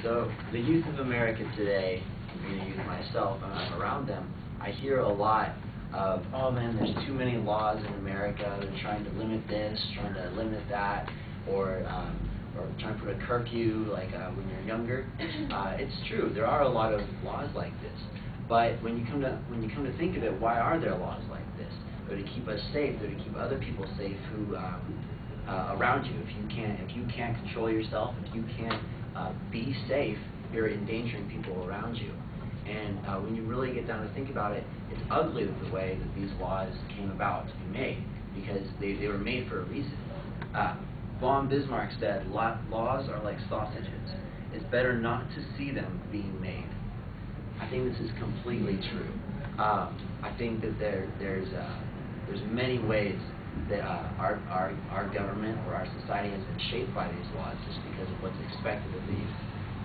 So the youth of America today, being a youth myself, and I'm around them, I hear a lot of, oh man, there's too many laws in America, they're trying to limit this, trying to limit that, or trying to put a curfew like when you're younger. It's true, there are a lot of laws like this, but when you come to think of it, why are there laws like this? They're to keep us safe, they're to keep other people safe who around you. If you can't control yourself, if you can't be safe, you're endangering people around you. And when you really get down to think about it, it's ugly the way that these laws came about to be made, because they were made for a reason. Von Bismarck said, laws are like sausages. It's better not to see them being made. I think this is completely true. I think that there's many ways that our government or our society has been shaped by these laws just because of what's expected of these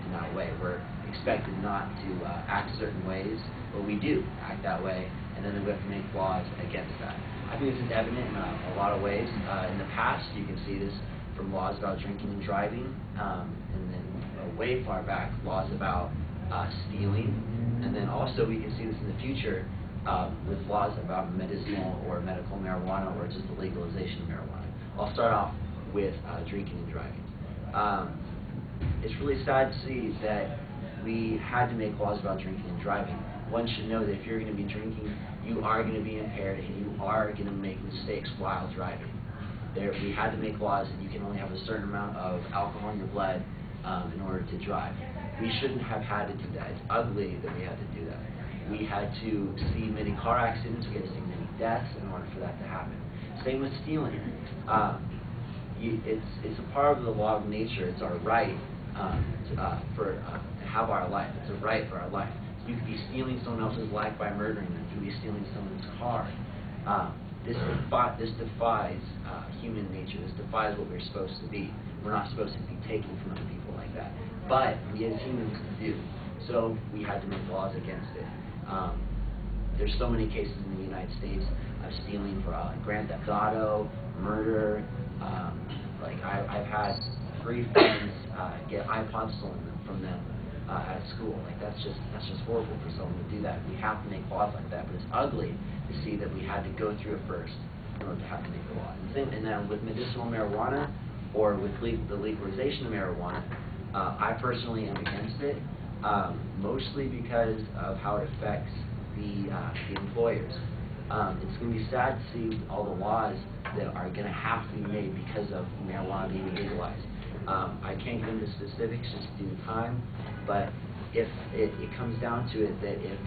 in that way. We're expected not to act certain ways, but we do act that way, and then we have to make laws against that. I think this is evident in a lot of ways. In the past, you can see this from laws about drinking and driving, and then way far back, laws about stealing, and then also we can see this in the future with laws about medicinal or medical marijuana, or just the legalization of marijuana. I'll start off with drinking and driving. It's really sad to see that we had to make laws about drinking and driving. One should know that if you're going to be drinking, you are going to be impaired and you are going to make mistakes while driving. We had to make laws that you can only have a certain amount of alcohol in your blood in order to drive. We shouldn't have had to do that. It's ugly that we had to do that. We had to see many car accidents, we had to see many deaths in order for that to happen. Same with stealing. It's a part of the law of nature. It's our right to have our life. It's a right for our life. You could be stealing someone else's life by murdering them. You could be stealing someone's car. This defies human nature. This defies what we're supposed to be. We're not supposed to be taking from other people like that. But we as humans do. So we had to make laws against it. There's so many cases in the United States of stealing for grand theft auto, murder. I've had 3 friends get iPods stolen from them at school. Like that's just horrible for someone to do that. We have to make laws like that, but it's ugly to see that we had to go through it first in order to have to make the law. And then with medicinal marijuana, or with the legalization of marijuana, I personally am against it, mostly because of how it affects the employers. It's going to be sad to see all the laws that are going to have to be made because of marijuana being legalized. I can't get into specifics just due to time, but if it comes down to it that if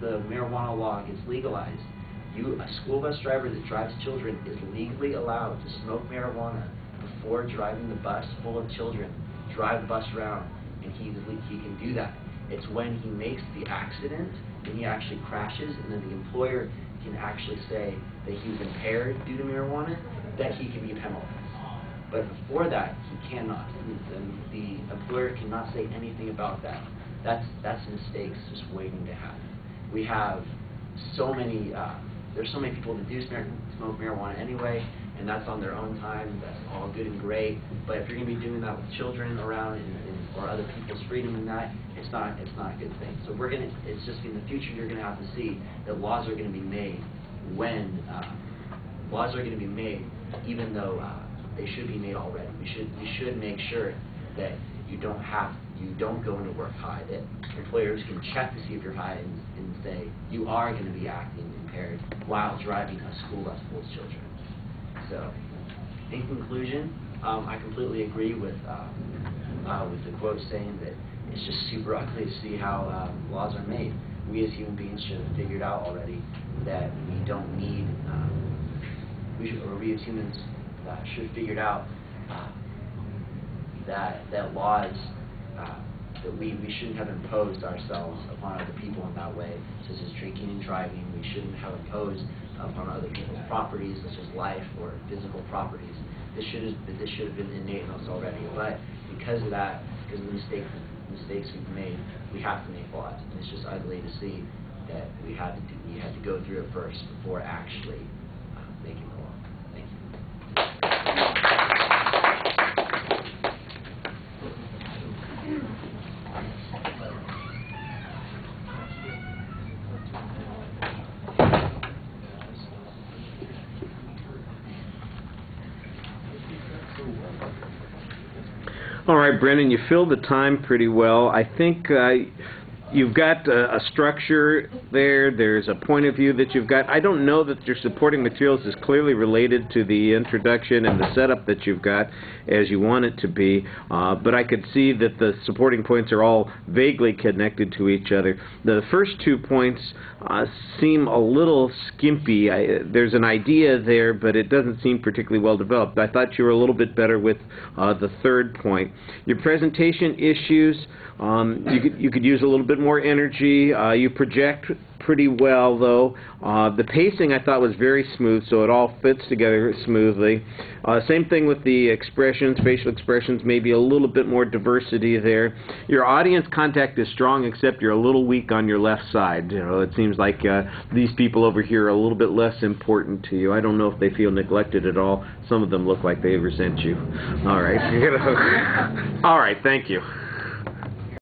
the marijuana law gets legalized, a school bus driver that drives children is legally allowed to smoke marijuana before driving the bus full of children, drive the bus around, and he can do that. It's when he makes the accident and he actually crashes, and then the employer can actually say that he was impaired due to marijuana, that he can be penalized. But before that, he cannot. The employer cannot say anything about that. That's mistakes just waiting to happen. We have so many. There's so many people that do smoke marijuana anyway, and that's on their own time. That's all good and great. But if you're going to be doing that with children around or other people's freedom in that, it's not a good thing. So it's just in the future you're going to have to see that laws are going to be made when laws are going to be made, even though they should be made already. We should make sure that you don't go into work high. That employers can check to see if you're high and say you are going to be acting impaired while driving a school bus full of children. So, in conclusion, I completely agree with the quote saying that it's just super ugly to see how laws are made. We as human beings should have figured out already that we don't need, we as humans should have figured out that laws that we shouldn't have imposed ourselves upon other people in that way, such as drinking and driving. We shouldn't have imposed upon other people's properties, such as life or physical properties. This should have been innate in us already. But because of that, because of the mistakes we've made, we have to make laws. And it's just ugly to see that we had to go through it first before actually making the law. Thank you. All right, Brennan, you filled the time pretty well. I think you've got a structure there. There's a point of view that you've got. I don't know that your supporting materials is clearly related to the introduction and the setup that you've got as you want it to be, but I could see that the supporting points are all vaguely connected to each other. The first 2 points seem a little skimpy. There's an idea there, but it doesn't seem particularly well developed. I thought you were a little bit better with the third point. Your presentation issues, you could use a little bit more energy. You project pretty well, though. The pacing I thought was very smooth, so it all fits together smoothly. Same thing with the expressions, facial expressions, maybe a little bit more diversity there. Your audience contact is strong, except you're a little weak on your left side. You know, it seems like these people over here are a little bit less important to you. I don't know if they feel neglected at all. Some of them look like they resent you. All right. All right, thank you.